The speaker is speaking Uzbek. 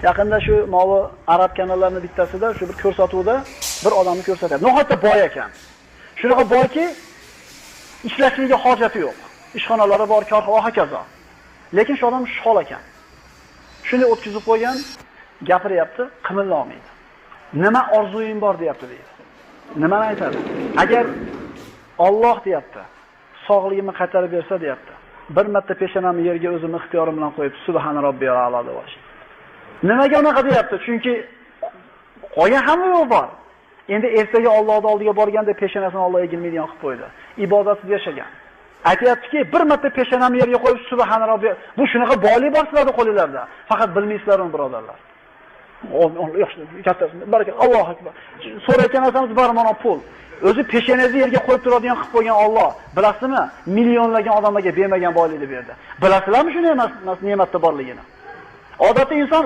Yaqinda shu movi arab kanallarining bittasida shu bir ko'rsatuvda bir odamni ko'rsatyapti. Nihoyatda boy ekan. Shunaqa boyki, ishlashga hojati yo'q. Ishxonalari bor, korxona hokazo. Lekin shu odam shol ekan. Shuni o'tkazib qo'ygan, gapiryapti, qimillolmaydi. Nima orzuying bor deyapti deydi. Nimani aytadi? Agar Alloh deyapti, sog'ligimni qaytarib bersa deyapti. Bir marta peshonamni yerga o'zim ixtiyorim bilan qo'yib, subhana robbiyal a'lo deb olish. Nimaga unaqa deyapti? Chunki qolgan hamma yo'q bor. Endi ertaga Allohning oldiga borganda peshonasini Alloh egilmaydigan qilib qo'ydi. Ibodatsiz yashagan. Aytayaptiki, bir marta peshonamni yerga qo'yib, subhana robbiy. Bu shunaqa boylik bor sizlarda qo'lingizda. Faqat bilmaysizlar uni birodarlar. Yaxshi, kattasi, baraka, Allohu akbar. So'rayotgan narsamiz bor mana pul. O'zi peshonazni yerga qo'yib turadigan qilib qo'ygan Alloh, bilasizmi? Millionlagan odamlarga bermagan boylikni berdi. Bilasizlarmi shuni ne'matda borligini? Odatda inson